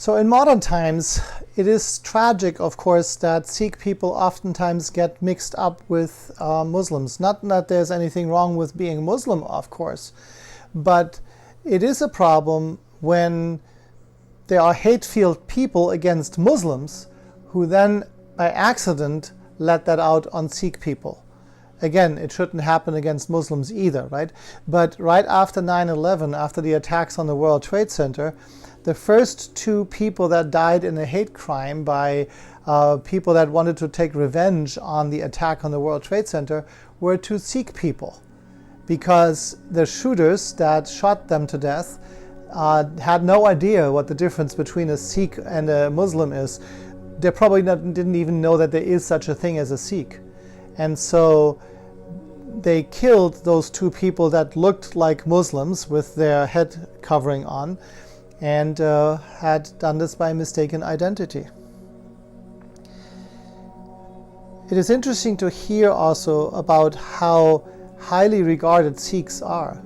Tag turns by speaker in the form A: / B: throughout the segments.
A: So in modern times, it is tragic, of course, that Sikh people oftentimes get mixed up with Muslims. Not that there's anything wrong with being Muslim, of course, but it is a problem when there are hate-filled people against Muslims who then, by accident, let that out on Sikh people. Again, it shouldn't happen against Muslims either, right? But right after 9/11, after the attacks on the World Trade Center, the first two people that died in a hate crime by people that wanted to take revenge on the attack on the World Trade Center were two Sikh people, because the shooters that shot them to death had no idea what the difference between a Sikh and a Muslim is. They probably didn't even know that there is such a thing as a Sikh. And so they killed those two people that looked like Muslims with their head covering on, and had done this by mistaken identity. It is interesting to hear also about how highly regarded Sikhs are.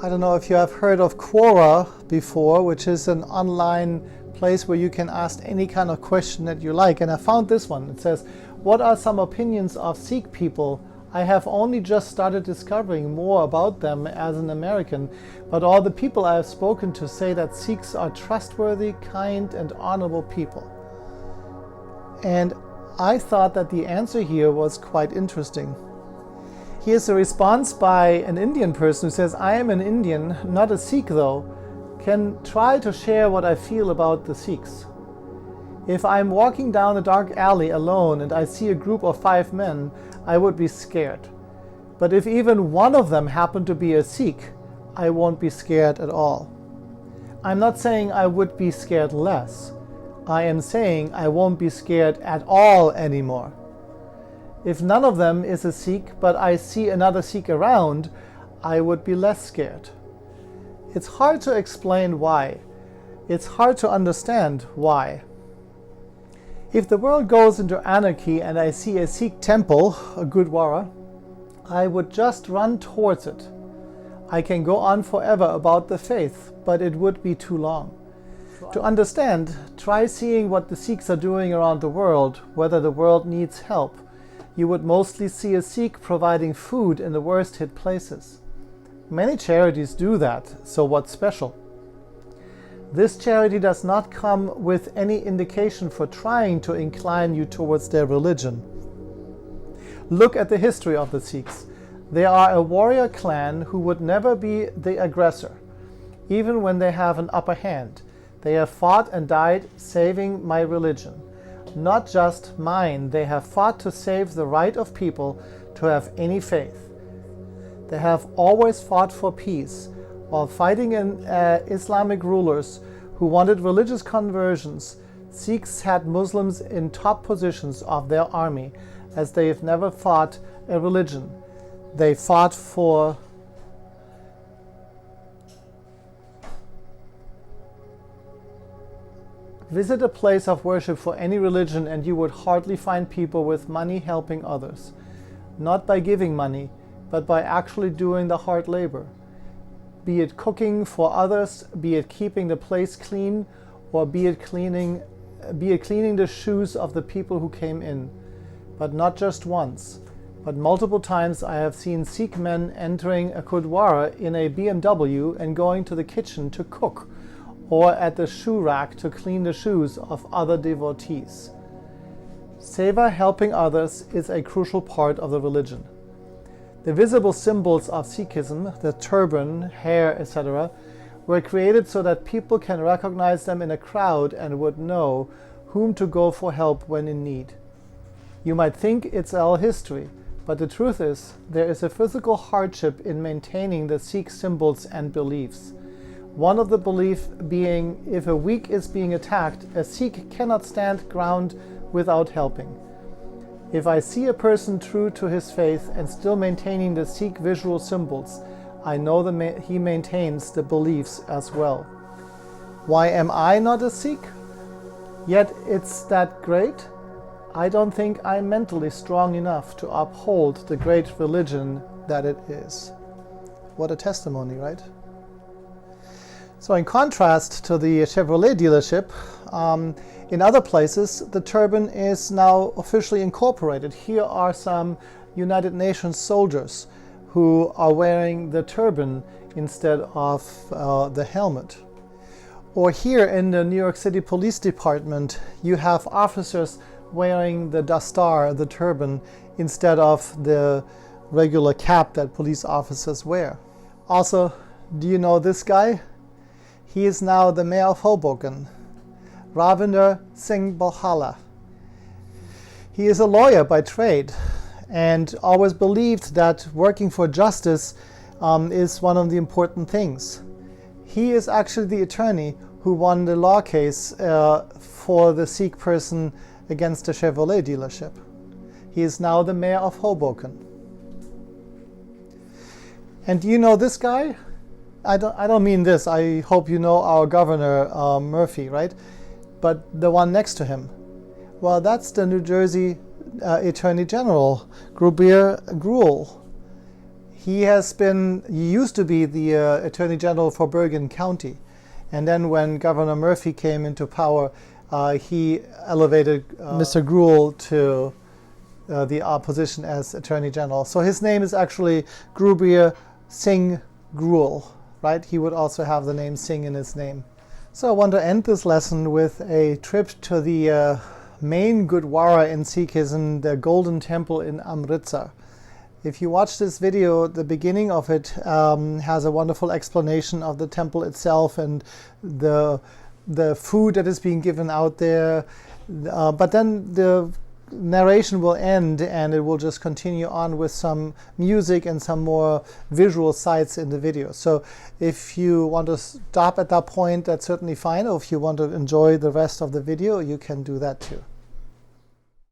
A: I don't know if you have heard of Quora before, which is an online place where you can ask any kind of question that you like. And I found this one. It says, "What are some opinions of Sikh people? I have only just started discovering more about them as an American, but all the people I have spoken to say that Sikhs are trustworthy, kind, and honorable people." And I thought that the answer here was quite interesting. Here's a response by an Indian person who says, "I am an Indian, not a Sikh though, can try to share what I feel about the Sikhs. If I'm walking down a dark alley alone and I see a group of 5 men, I would be scared. But if even one of them happened to be a Sikh, I won't be scared at all. I'm not saying I would be scared less. I am saying I won't be scared at all anymore. If none of them is a Sikh, but I see another Sikh around, I would be less scared." It's hard to explain why. It's hard to understand why. If the world goes into anarchy and I see a Sikh temple, a Gurdwara, I would just run towards it. I can go on forever about the faith, but it would be too long. To understand, try seeing what the Sikhs are doing around the world, whether the world needs help. You would mostly see a Sikh providing food in the worst hit places. Many charities do that, so what's special? This charity does not come with any indication for trying to incline you towards their religion. Look at the history of the Sikhs. They are a warrior clan who would never be the aggressor, even when they have an upper hand. They have fought and died saving my religion. Not just mine, they have fought to save the right of people to have any faith. They have always fought for peace, while fighting Islamic rulers who wanted religious conversions. Sikhs had Muslims in top positions of their army, as they have never fought a religion. They fought for visit a place of worship for any religion and you would hardly find people with money helping others. Not by giving money, but by actually doing the hard labor. Be it cooking for others, be it keeping the place clean, or be it cleaning the shoes of the people who came in. But not just once, but multiple times I have seen Sikh men entering a Gurdwara in a BMW and going to the kitchen to cook, or at the shoe rack to clean the shoes of other devotees. Seva, helping others, is a crucial part of the religion. The visible symbols of Sikhism, the turban, hair, etc., were created so that people can recognize them in a crowd and would know whom to go for help when in need. You might think it's all history, but the truth is, there is a physical hardship in maintaining the Sikh symbols and beliefs. One of the beliefs being, if a weak is being attacked, a Sikh cannot stand ground without helping. If I see a person true to his faith and still maintaining the Sikh visual symbols, I know he maintains the beliefs as well. Why am I not a Sikh? Yet it's that great? I don't think I'm mentally strong enough to uphold the great religion that it is. What a testimony, right? So in contrast to the Chevrolet dealership, in other places the turban is now officially incorporated. Here are some United Nations soldiers who are wearing the turban instead of the helmet. Or here in the New York City Police Department, you have officers wearing the dastar, the turban, instead of the regular cap that police officers wear. Also, do you know this guy? He is now the mayor of Hoboken, Ravinder Singh Balhala. He is a lawyer by trade and always believed that working for justice is one of the important things. He is actually the attorney who won the law case for the Sikh person against the Chevrolet dealership. He is now the mayor of Hoboken. And do you know this guy? I don't mean this. I hope you know our governor, Murphy, right? But the one next to him. Well, that's the New Jersey Attorney General, Gruber Gruel. He used to be the Attorney General for Bergen County. And then when Governor Murphy came into power, he elevated Mr. Gruel to the opposition as Attorney General. So his name is actually Gruber Singh Gruel, right? He would also have the name Singh in his name. So I want to end this lesson with a trip to the main Gurdwara in Sikhism, the Golden Temple in Amritsar. If you watch this video, the beginning of it has a wonderful explanation of the temple itself and the food that is being given out there. But then the narration will end and it will just continue on with some music and some more visual sights in the video. So if you want to stop at that point, that's certainly fine. Or if you want to enjoy the rest of the video, you can do that too.